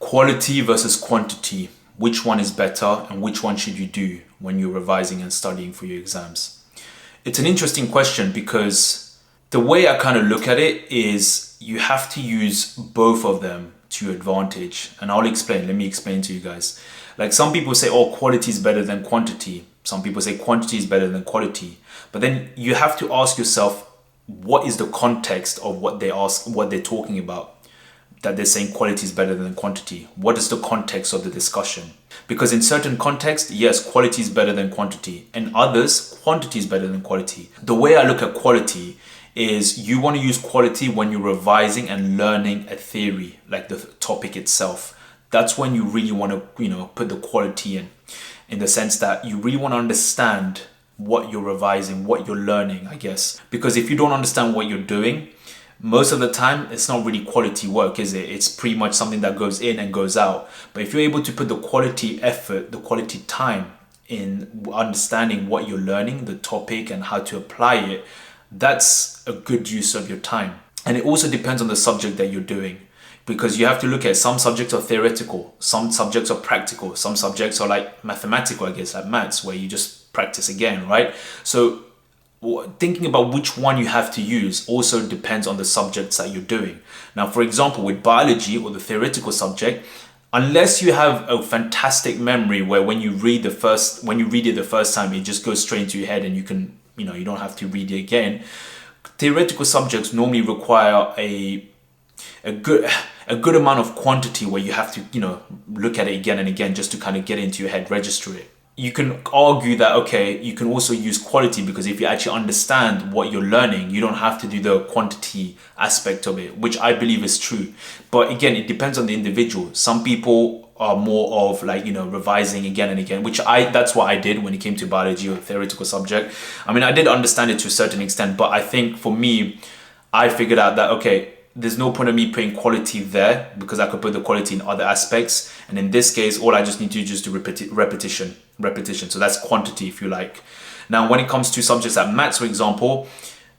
Quality versus quantity. Which one is better and which one should you do when you're revising and studying for your exams? It's an interesting question because the way I kind of look at it is you have to use both of them to your advantage. And I'll explain. Let me explain to you guys. Like some people say, oh, quality is better than quantity. Some people say quantity is better than quality. But then you have to ask yourself, what is the context of what they're talking about? That they're saying quality is better than quantity. What is the context of the discussion? Because in certain contexts, yes, quality is better than quantity. In others, quantity is better than quality. The way I look at quality is you want to use quality when you're revising and learning a theory, like the topic itself. That's when you really want to, put the quality in the sense that you really want to understand what you're revising, what you're learning, I guess. Because if you don't understand what you're doing, most of the time, it's not really quality work, is it? It's pretty much something that goes in and goes out. But if you're able to put the quality effort, the quality time in understanding what you're learning, the topic and how to apply it, that's a good use of your time. And it also depends on the subject that you're doing. Because you have to look at some subjects are theoretical, some subjects are practical, some subjects are like mathematical, I guess, like maths, where you just practice again, right? So thinking about which one you have to use also depends on the subjects that you're doing. Now, for example, with biology or the theoretical subject, unless you have a fantastic memory where when you read it the first time, it just goes straight into your head and you can, you don't have to read it again. Theoretical subjects normally require a good amount of quantity where you have to, look at it again and again just to kind of get into your head, register it. You can argue that, okay, you can also use quality because if you actually understand what you're learning, you don't have to do the quantity aspect of it, which I believe is true. But again, it depends on the individual. Some people are more of like, revising again and again, that's what I did when it came to biology or theoretical subject. I mean, I did understand it to a certain extent, but I think for me, I figured out that, okay, there's no point of me putting quality there because I could put the quality in other aspects. And in this case, all I just need to do is just do repetition. So that's quantity, if you like. Now, when it comes to subjects like maths, for example,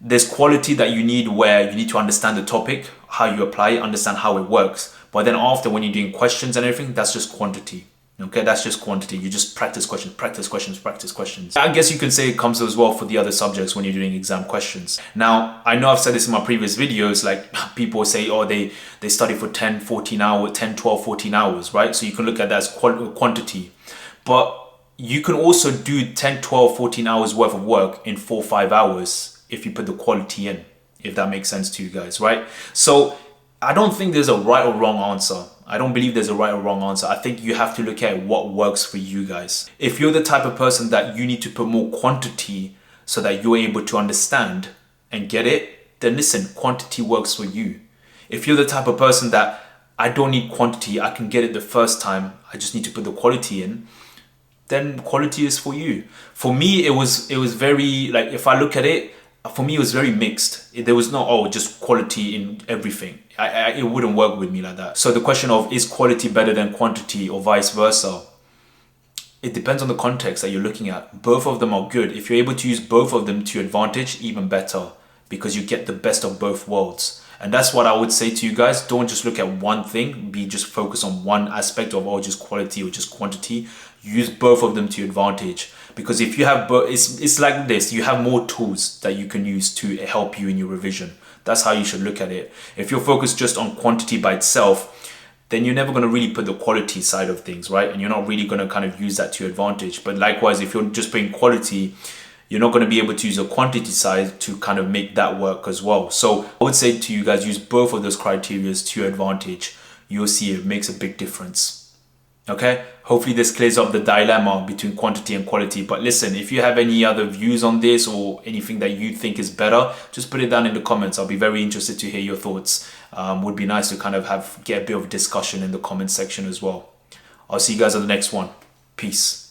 there's quality that you need where you need to understand the topic, how you apply it, understand how it works. But then after, when you're doing questions and everything, that's just quantity. Okay, that's just quantity. You just practice questions. I guess you can say it comes as well for the other subjects when you're doing exam questions. Now, I know I've said this in my previous videos, like people say, oh, they study for 10, 12, 14 hours, right? So you can look at that as quantity. But you can also do 10, 12, 14 hours worth of work in 4 or 5 hours if you put the quality in, if that makes sense to you guys, right? So I don't think there's a right or wrong answer. I don't believe there's a right or wrong answer. I think you have to look at what works for you guys. If you're the type of person that you need to put more quantity so that you're able to understand and get it, then listen, quantity works for you. If you're the type of person that I don't need quantity, I can get it the first time, I just need to put the quality in, then quality is for you. For me, it was very, like, if I look at it, for me, it was very mixed. There was no, just quality in everything. It wouldn't work with me like that. So the question of, is quality better than quantity or vice versa? It depends on the context that you're looking at. Both of them are good. If you're able to use both of them to your advantage, even better, because you get the best of both worlds. And that's what I would say to you guys. Don't just look at one thing. Just focus on one aspect of, just quality or just quantity. Use both of them to your advantage. Because if you have both, it's like this. You have more tools that you can use to help you in your revision. That's how you should look at it. If you're focused just on quantity by itself, then you're never going to really put the quality side of things, right? And you're not really going to kind of use that to your advantage. But likewise, if you're just putting quality, you're not going to be able to use the quantity side to kind of make that work as well. So I would say to you guys, use both of those criteria to your advantage. You'll see it makes a big difference. Okay, hopefully this clears up the dilemma between quantity and quality. But listen, if you have any other views on this or anything that you think is better, just put it down in the comments. I'll be very interested to hear your thoughts. Would be nice to kind of get a bit of discussion in the comment section as well. I'll see you guys on the next one. Peace.